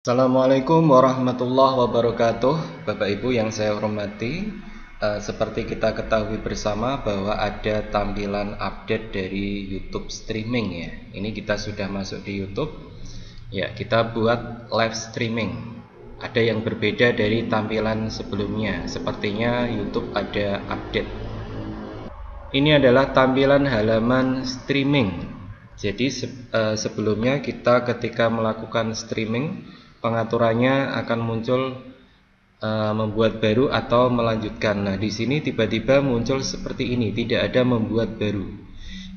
Assalamualaikum warahmatullahi wabarakatuh, Bapak Ibu yang saya hormati. Seperti kita ketahui bersama bahwa ada tampilan update dari YouTube streaming ya. Ini kita sudah masuk di YouTube. Ya, kita buat live streaming. Ada yang berbeda dari tampilan sebelumnya. Sepertinya YouTube ada update. Ini adalah tampilan halaman streaming. Jadi sebelumnya kita ketika melakukan streaming, pengaturannya akan muncul membuat baru atau melanjutkan. Nah, di sini tiba-tiba muncul seperti ini, tidak ada membuat baru.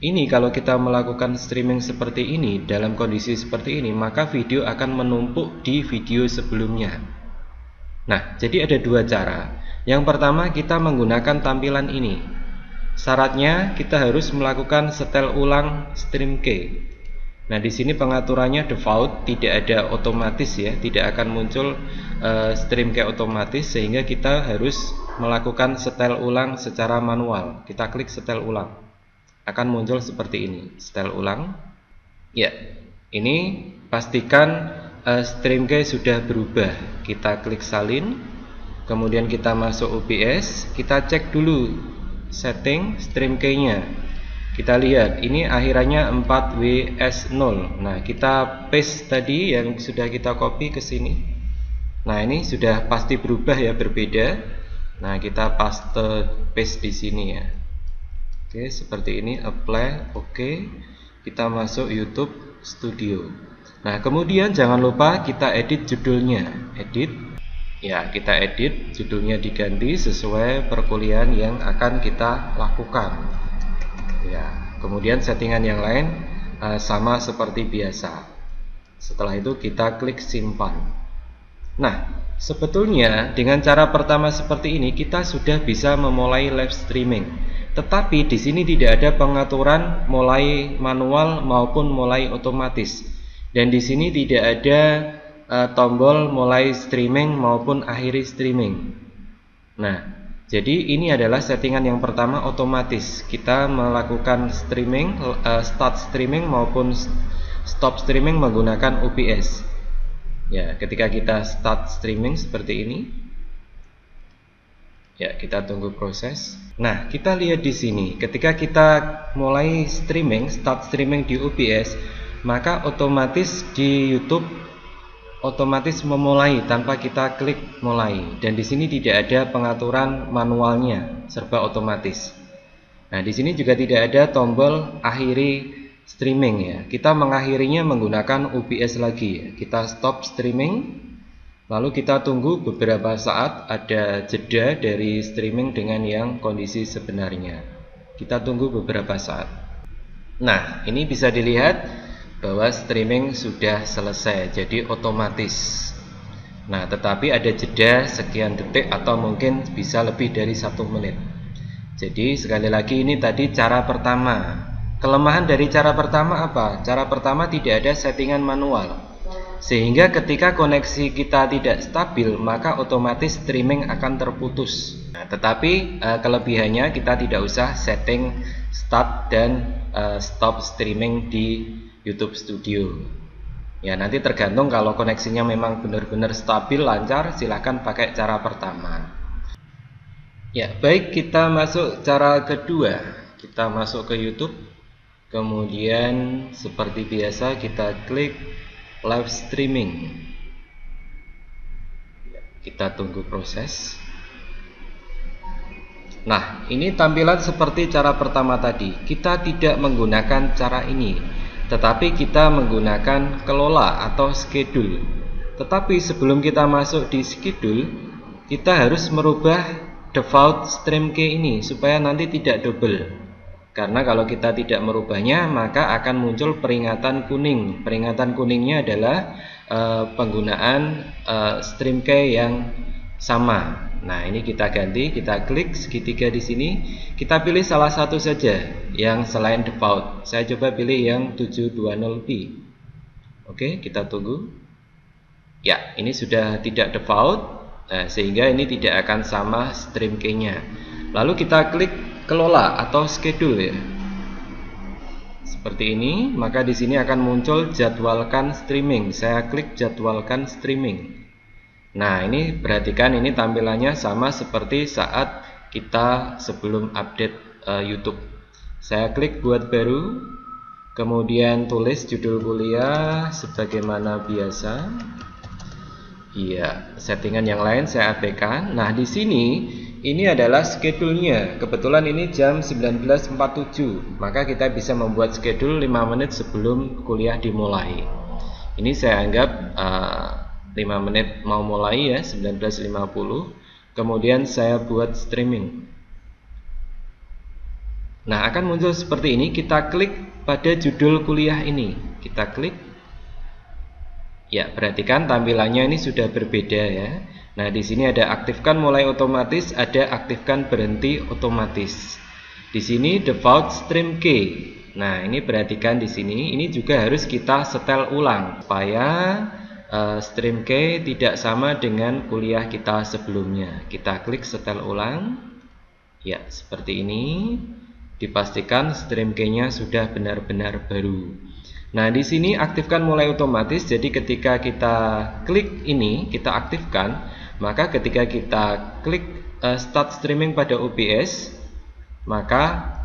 Ini kalau kita melakukan streaming seperti ini, dalam kondisi seperti ini, maka video akan menumpuk di video sebelumnya. Nah, jadi ada dua cara. Yang pertama, kita menggunakan tampilan ini. Syaratnya kita harus melakukan setel ulang stream key. Nah, di sini pengaturannya default, tidak ada otomatis ya, tidak akan muncul stream key otomatis, sehingga kita harus melakukan setel ulang secara manual. Kita klik setel ulang, akan muncul seperti ini, setel ulang. Ya, ini pastikan stream key sudah berubah. Kita klik salin, kemudian kita masuk OBS, kita cek dulu setting stream key-nya. Kita lihat ini akhirannya 4WS0. Nah, kita paste tadi yang sudah kita copy ke sini. Nah, ini sudah pasti berubah ya, berbeda. Nah, kita paste di sini ya. Oke, seperti ini, apply, oke. Kita masuk YouTube Studio. Nah, kemudian jangan lupa kita edit judulnya. Edit. Ya, kita edit, judulnya diganti sesuai perkuliahan yang akan kita lakukan. Ya, kemudian settingan yang lain sama seperti biasa. Setelah itu kita klik simpan. Nah, sebetulnya dengan cara pertama seperti ini kita sudah bisa memulai live streaming. Tetapi di sini tidak ada pengaturan mulai manual maupun mulai otomatis. Dan di sini tidak ada tombol mulai streaming maupun akhiri streaming. Nah, jadi ini adalah settingan yang pertama, otomatis. Kita melakukan streaming, start streaming maupun stop streaming menggunakan OBS. Ya, ketika kita start streaming seperti ini. Ya, kita tunggu proses. Nah, kita lihat di sini, ketika kita mulai streaming, start streaming di OBS, maka otomatis di YouTube otomatis memulai tanpa kita klik mulai, dan di sini tidak ada pengaturan manualnya, serba otomatis. Nah, di sini juga tidak ada tombol akhiri streaming ya. Kita mengakhirinya menggunakan OBS lagi ya. Kita stop streaming, lalu kita tunggu beberapa saat, ada jeda dari streaming dengan yang kondisi sebenarnya. Kita tunggu beberapa saat. Nah, ini bisa dilihat bahwa streaming sudah selesai, jadi otomatis. Nah, tetapi ada jeda sekian detik atau mungkin bisa lebih dari 1 menit. Jadi sekali lagi, ini tadi cara pertama. Kelemahan dari cara pertama apa? Cara pertama tidak ada settingan manual, sehingga ketika koneksi kita tidak stabil maka otomatis streaming akan terputus. Nah, tetapi kelebihannya kita tidak usah setting start dan stop streaming di YouTube Studio. Ya, nanti tergantung, kalau koneksinya memang benar-benar stabil, lancar, silahkan pakai cara pertama. Ya, baik, kita masuk cara kedua. Kita masuk ke YouTube. Kemudian seperti biasa kita klik live streaming. Kita tunggu proses. Nah, ini tampilan seperti cara pertama tadi. Kita tidak menggunakan cara ini, tetapi kita menggunakan kelola atau schedule. Tetapi sebelum kita masuk di schedule, kita harus merubah default stream key ini supaya nanti tidak double. Karena kalau kita tidak merubahnya, maka akan muncul peringatan kuning. Peringatan kuningnya adalah penggunaan stream key yang sama. Nah, ini kita ganti, kita klik segitiga di sini, kita pilih salah satu saja yang selain default. Saya coba pilih yang 720p. Oke, kita tunggu. Ya, ini sudah tidak default, sehingga ini tidak akan sama stream key-nya. Lalu kita klik kelola atau schedule ya. seperti ini, maka di sini akan muncul jadwalkan streaming. Saya klik jadwalkan streaming. Nah, ini perhatikan, ini tampilannya sama seperti saat kita sebelum update YouTube. Saya klik buat baru, kemudian tulis judul kuliah sebagaimana biasa. Iya, settingan yang lain saya abaikan. Nah, di sini ini adalah schedule-nya. Kebetulan ini jam 19.47. Maka kita bisa membuat schedule 5 menit sebelum kuliah dimulai. Ini saya anggap 5 menit mau mulai ya, 19.50. Kemudian saya buat streaming. Nah, akan muncul seperti ini. Kita klik pada judul kuliah ini. Kita klik. Ya, perhatikan tampilannya ini sudah berbeda ya. Nah, di sini ada aktifkan mulai otomatis, ada aktifkan berhenti otomatis. Di sini default stream key. Nah, ini perhatikan di sini, ini juga harus kita setel ulang supaya stream key tidak sama dengan kuliah kita sebelumnya. Kita klik setel ulang. Ya, seperti ini. Dipastikan stream key-nya sudah benar-benar baru. Nah, di sini aktifkan mulai otomatis. Jadi ketika kita klik ini, kita aktifkan, maka ketika kita klik start streaming pada OBS, maka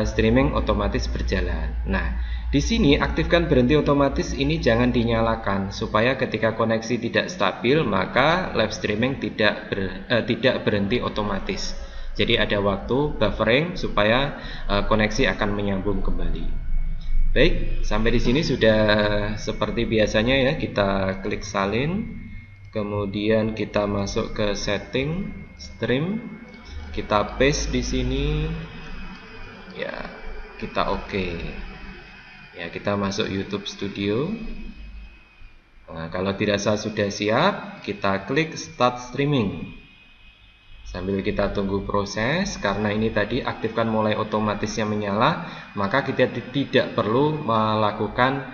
streaming otomatis berjalan. Nah, di sini aktifkan berhenti otomatis ini jangan dinyalakan supaya ketika koneksi tidak stabil, maka live streaming tidak berhenti otomatis. Jadi ada waktu buffering supaya koneksi akan menyambung kembali. Baik, sampai di sini sudah seperti biasanya ya, kita klik salin, kemudian kita masuk ke setting stream, kita paste di sini, ya kita oke. Ya, kita masuk YouTube Studio. Nah, kalau dirasa sudah siap, kita klik start streaming. Sambil kita tunggu proses, karena ini tadi aktifkan mulai otomatisnya menyala, maka kita tidak perlu melakukan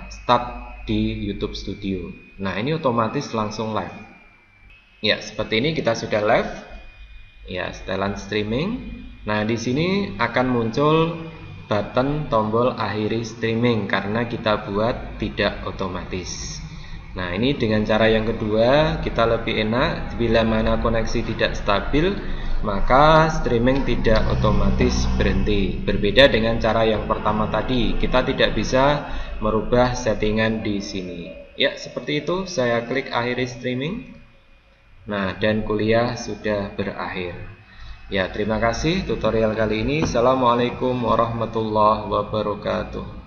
start di YouTube Studio. Nah, ini otomatis langsung live. Ya, seperti ini kita sudah live. Ya, setelan streaming. Nah, di sini akan muncul button tombol akhiri streaming karena kita buat tidak otomatis. Nah, ini dengan cara yang kedua kita lebih enak. Bila mana koneksi tidak stabil, maka streaming tidak otomatis berhenti. Berbeda dengan cara yang pertama tadi, kita tidak bisa merubah settingan di sini. Ya, seperti itu. Saya klik akhiri streaming. Nah, dan kuliah sudah berakhir. Ya, terima kasih tutorial kali ini. Assalamualaikum warahmatullahi wabarakatuh.